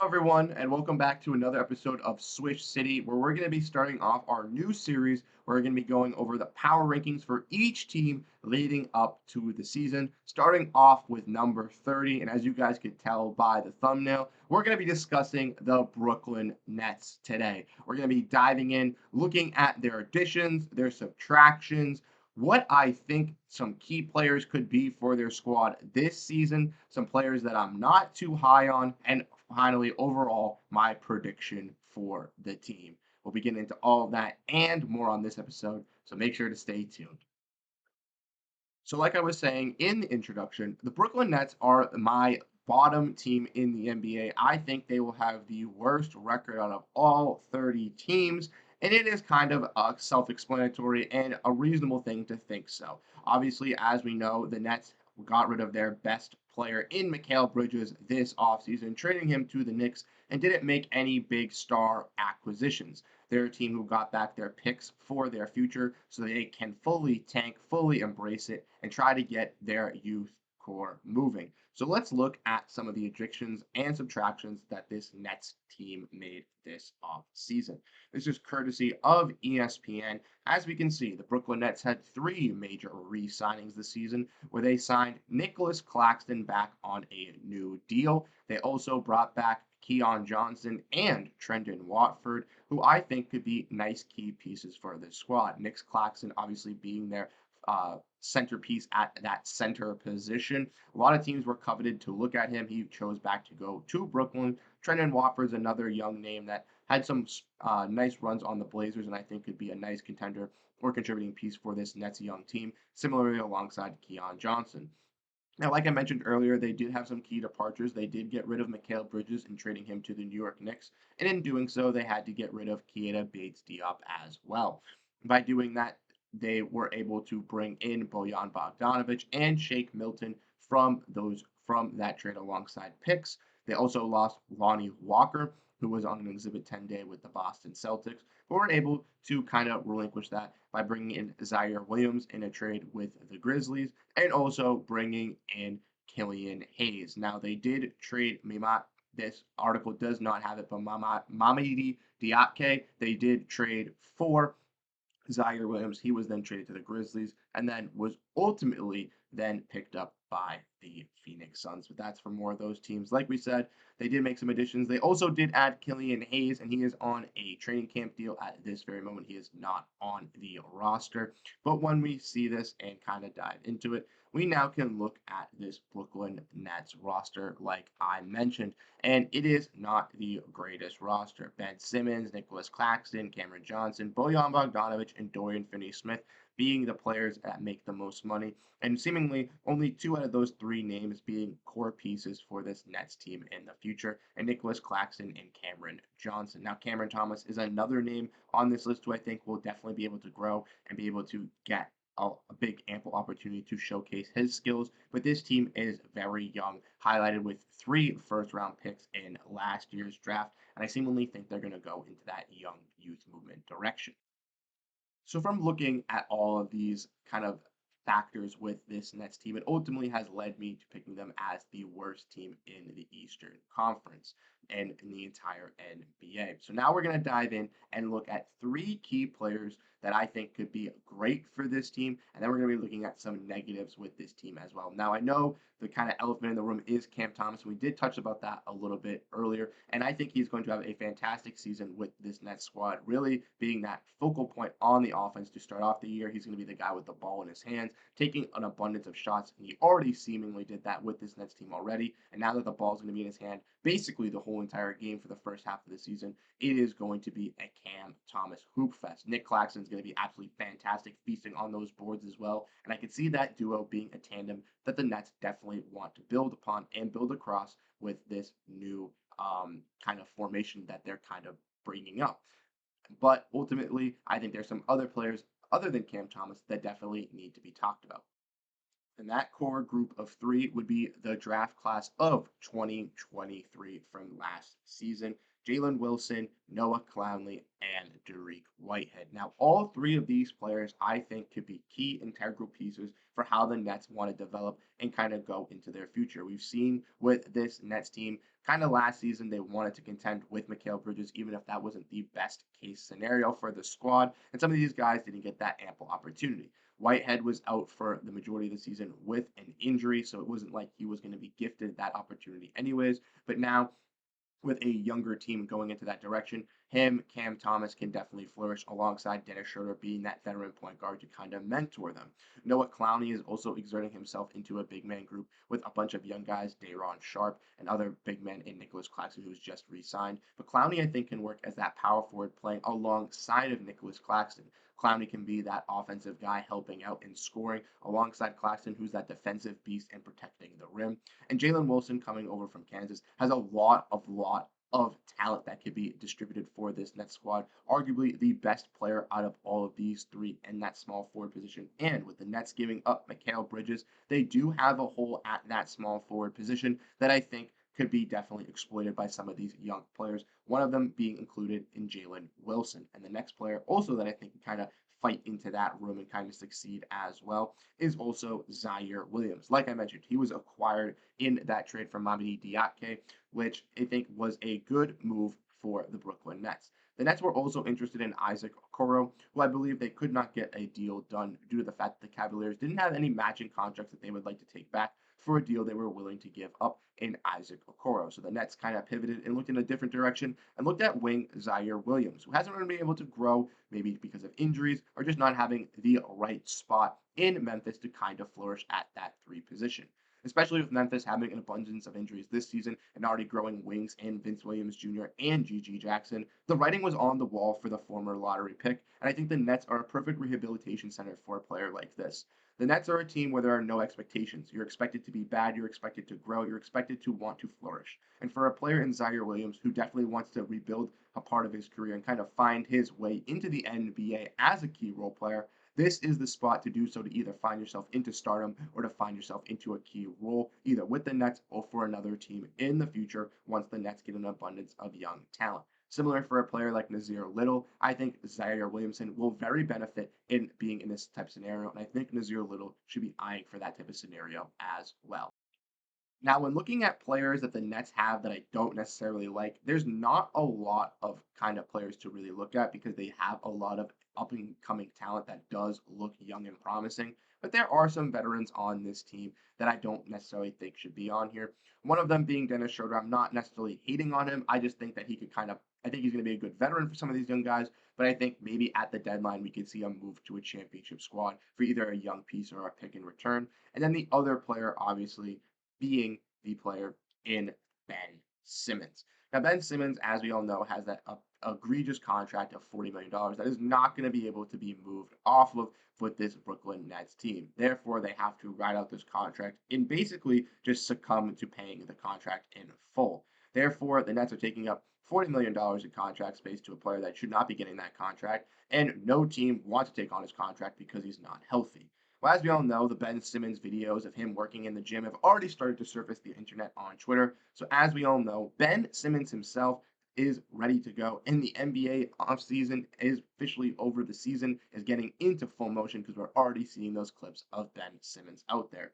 Everyone, and welcome back to another episode of Swish City, where we're going to be starting off our new series. Where we're going to be going over the power rankings for each team leading up to the season, starting off with number 30. And as you guys could tell by the thumbnail, we're going to be discussing the Brooklyn Nets today. We're going to be diving in, looking at their additions, their subtractions, what I think some key players could be for their squad this season, some players that I'm not too high on, and finally, overall, my prediction for the team. We'll be getting into all of that and more on this episode, so make sure to stay tuned. So, like I was saying in the introduction, the Brooklyn Nets are my bottom team in the NBA. I think they will have the worst record out of all 30 teams, and it is kind of self explanatory and a reasonable thing to think so. Obviously, as we know, the Nets got rid of their best player in Mikal Bridges this offseason, trading him to the Knicks, and didn't make any big star acquisitions. They're a team who got back their picks for their future so they can fully tank, fully embrace it, and try to get their youth core moving. So let's look at some of the additions and subtractions that this Nets team made this off season. This is courtesy of ESPN. As we can see, the Brooklyn Nets had three major re signings this season where they signed Nicholas Claxton back on a new deal. They also brought back Keon Johnson and Trendon Watford, who I think could be nice key pieces for this squad. Nick Claxton obviously being their centerpiece at that center position. A lot of teams were coveted to look at him. He chose back to go to Brooklyn. Trendon Watford's another young name that had some nice runs on the Blazers, and I think could be a nice contender or contributing piece for this Nets young team, similarly alongside Keon Johnson. Now, like I mentioned earlier, they did have some key departures. They did get rid of Mikal Bridges and trading him to the New York Knicks. And in doing so, they had to get rid of Keita Bates Diop as well. By doing that, they were able to bring in Bojan Bogdanovic and Shake Milton from that trade alongside picks. They also lost Lonnie Walker, who was on an Exhibit 10 day with the Boston Celtics, but were able to kind of relinquish that by bringing in Zaire Williams in a trade with the Grizzlies and also bringing in Killian Hayes. Now, they did trade Mimat. This article does not have it, but Mamadi Diakite, they did trade for Zaire Williams. He was then traded to the Grizzlies and then was ultimately then picked up by the Phoenix Suns. But that's for more of those teams. Like we said, they did make some additions. They also did add Killian Hayes, and he is on a training camp deal at this very moment. He is not on the roster. But when we see this and kind of dive into it, we now can look at this Brooklyn Nets roster, like I mentioned, and it is not the greatest roster. Ben Simmons, Nicholas Claxton, Cameron Johnson, Bojan Bogdanovic, and Dorian Finney-Smith being the players that make the most money, and seemingly only two out of those three names being core pieces for this Nets team in the future, and Nicholas Claxton and Cameron Johnson. Now, Cameron Thomas is another name on this list who I think will definitely be able to grow and be able to get a big ample opportunity to showcase his skills, but this team is very young, highlighted with three first round picks in last year's draft, and I seemingly think they're going to go into that young youth movement direction. So from looking at all of these kind of factors with this Nets team, it ultimately has led me to picking them as the worst team in the Eastern Conference and in the entire NBA. So now we're going to dive in and look at three key players that I think could be great for this team, and then we're going to be looking at some negatives with this team as well. Now I know the kind of elephant in the room is Cam Thomas. We did touch about that a little bit earlier, and I think he's going to have a fantastic season with this Nets squad, really being that focal point on the offense to start off the year. He's going to be the guy with the ball in his hands, taking an abundance of shots, and he already seemingly did that with this Nets team already. And now that the ball is going to be in his hand, basically the whole entire game for the first half of the season, it is going to be a Cam Thomas hoop fest. Nick Claxton's going to be absolutely fantastic, feasting on those boards as well, and I could see that duo being a tandem that the Nets definitely want to build upon and build across with this new kind of formation that they're kind of bringing up. But ultimately, I think there's some other players other than Cam Thomas that definitely need to be talked about. And that core group of three would be the draft class of 2023 from last season. Jalen Wilson, Noah Clowney, and Derek Whitehead. Now, all three of these players, I think, could be key integral pieces for how the Nets want to develop and kind of go into their future. We've seen with this Nets team, kind of last season, they wanted to contend with Mikal Bridges, even if that wasn't the best case scenario for the squad. And some of these guys didn't get that ample opportunity. Whitehead was out for the majority of the season with an injury, so it wasn't like he was going to be gifted that opportunity anyways. But now with a younger team going into that direction, him, Cam Thomas can definitely flourish alongside Dennis Schroeder being that veteran point guard to kind of mentor them. Noah Clowney is also exerting himself into a big man group with a bunch of young guys, Dayron Sharp and other big men in Nicholas Claxton, who's just re-signed. But Clowney, I think, can work as that power forward playing alongside of Nicholas Claxton. Clowney can be that offensive guy helping out in scoring alongside Claxton, who's that defensive beast and protecting the rim. And Jalen Wilson coming over from Kansas has a lot of talent that could be distributed for this Nets squad. Arguably the best player out of all of these three in that small forward position. And with the Nets giving up Mikal Bridges, they do have a hole at that small forward position that I think could be definitely exploited by some of these young players. One of them being included in Jalen Wilson. And the next player also that I think can kind of fight into that room and kind of succeed as well is also Zaire Williams. Like I mentioned, he was acquired in that trade from Mamadi Diakite, which I think was a good move for the Brooklyn Nets. The Nets were also interested in Isaac Okoro, who I believe they could not get a deal done due to the fact that the Cavaliers didn't have any matching contracts that they would like to take back for a deal they were willing to give up in Isaac Okoro. So the Nets kind of pivoted and looked in a different direction and looked at wing Zaire Williams, who hasn't really been able to grow, maybe because of injuries or just not having the right spot in Memphis to kind of flourish at that three position, especially with Memphis having an abundance of injuries this season and already growing wings in Vince Williams Jr. and G.G. Jackson. The writing was on the wall for the former lottery pick, and I think the Nets are a perfect rehabilitation center for a player like this. The Nets are a team where there are no expectations. You're expected to be bad, you're expected to grow, you're expected to want to flourish. And for a player in Zaire Williams who definitely wants to rebuild a part of his career and kind of find his way into the NBA as a key role player, this is the spot to do so, to either find yourself into stardom or to find yourself into a key role, either with the Nets or for another team in the future once the Nets get an abundance of young talent. Similar for a player like Nazir Little, I think Zaire Williamson will very benefit in being in this type of scenario, and I think Nazir Little should be eyeing for that type of scenario as well. Now, when looking at players that the Nets have that I don't necessarily like, there's not a lot of kind of players to really look at because they have a lot of up and coming talent that does look young and promising. But there are some veterans on this team that I don't necessarily think should be on here. One of them being Dennis Schroeder. I'm not necessarily hating on him. I just think that he could kind of, I think he's going to be a good veteran for some of these young guys. But I think maybe at the deadline, we could see him move to a championship squad for either a young piece or a pick in return. And then the other player, obviously, being the player in Ben Simmons. Now, Ben Simmons, as we all know, has that egregious contract of $40 million that is not going to be able to be moved off of with this Brooklyn Nets team. Therefore, they have to ride out this contract and basically just succumb to paying the contract in full. Therefore, the Nets are taking up $40 million in contract space to a player that should not be getting that contract, and no team wants to take on his contract because he's not healthy. Well, as we all know, the Ben Simmons videos of him working in the gym have already started to surface the internet on Twitter. So, as we all know, Ben Simmons himself is ready to go, and the NBA offseason is officially over. The season is getting into full motion because we're already seeing those clips of Ben Simmons out there.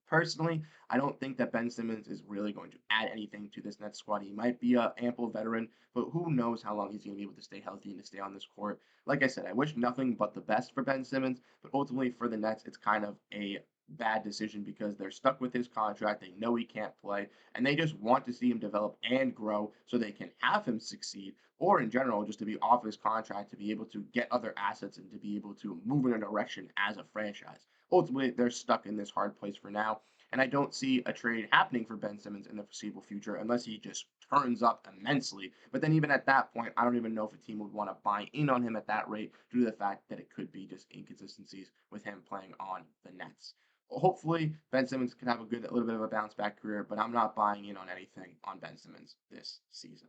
Personally, I don't think that Ben Simmons is really going to add anything to this Nets squad. He might be a ample veteran, but who knows how long he's going to be able to stay healthy and to stay on this court. Like I said, I wish nothing but the best for Ben Simmons, but ultimately for the Nets, it's kind of a bad decision because they're stuck with his contract. They know he can't play, and they just want to see him develop and grow so they can have him succeed, or in general, just to be off his contract to be able to get other assets and to be able to move in a direction as a franchise. Ultimately, they're stuck in this hard place for now, and I don't see a trade happening for Ben Simmons in the foreseeable future unless he just turns up immensely. But then, even at that point, I don't even know if a team would want to buy in on him at that rate due to the fact that it could be just inconsistencies with him playing on the Nets. Hopefully, Ben Simmons can have a little bit of a bounce back career, but I'm not buying in on anything on Ben Simmons this season.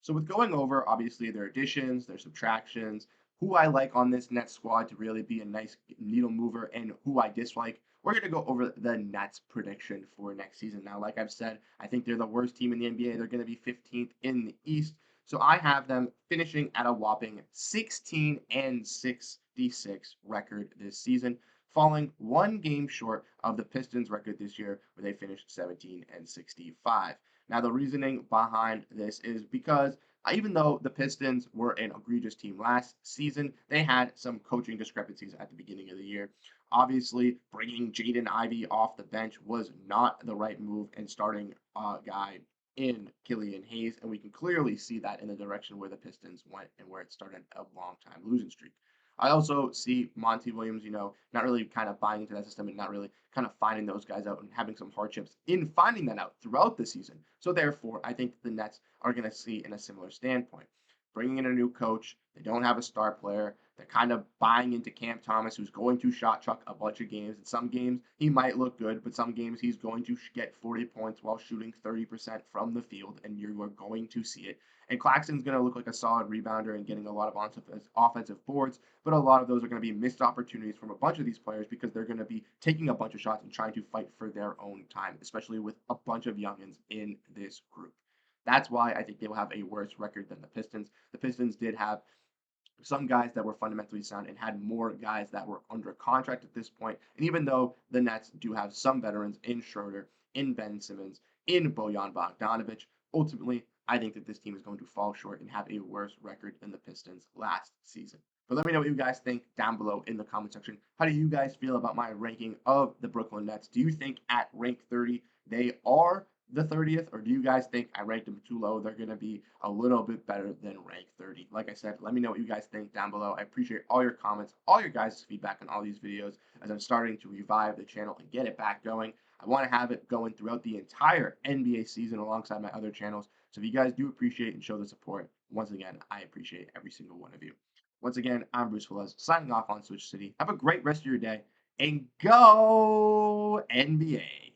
So with going over, obviously, their additions, their subtractions, who I like on this Nets squad to really be a nice needle mover and who I dislike, we're going to go over the Nets prediction for next season. Now, like I've said, I think they're the worst team in the NBA. They're going to be 15th in the East. So I have them finishing at a whopping 16 and 66 record this season, falling one game short of the Pistons record this year, where they finished 17 and 65. Now, the reasoning behind this is because even though the Pistons were an egregious team last season, they had some coaching discrepancies at the beginning of the year. Obviously, bringing Jaden Ivey off the bench was not the right move, and starting a guy in Killian Hayes, and we can clearly see that in the direction where the Pistons went and where it started a long time losing streak. I also see Monty Williams, not really kind of buying into that system and not really kind of finding those guys out and having some hardships in finding that out throughout the season. So therefore, I think the Nets are going to see in a similar standpoint. Bringing in a new coach, they don't have a star player. They're kind of buying into Cam Thomas, who's going to shot chuck a bunch of games. In some games, he might look good, but some games he's going to get 40 points while shooting 30% from the field, and you are going to see it. And Claxton's going to look like a solid rebounder and getting a lot of offensive boards, but a lot of those are going to be missed opportunities from a bunch of these players because they're going to be taking a bunch of shots and trying to fight for their own time, especially with a bunch of youngins in this group. That's why I think they will have a worse record than the Pistons. The Pistons did have some guys that were fundamentally sound and had more guys that were under contract at this point. And even though the Nets do have some veterans in Schroeder, in Ben Simmons, in Bojan Bogdanovic, ultimately, I think that this team is going to fall short and have a worse record than the Pistons last season. But let me know what you guys think down below in the comment section. How do you guys feel about my ranking of the Brooklyn Nets? Do you think at rank 30 they are the 30th, or do you guys think I ranked them too low? They're going to be a little bit better than rank 30. Like I said, let me know what you guys think down below. I appreciate all your comments, all your guys' feedback on all these videos as I'm starting to revive the channel and get it back going. I want to have it going throughout the entire NBA season alongside my other channels. So if you guys do appreciate and show the support, once again, I appreciate every single one of you. Once again, I'm Bruce Veliz, signing off on Switch City. Have a great rest of your day, and go NBA.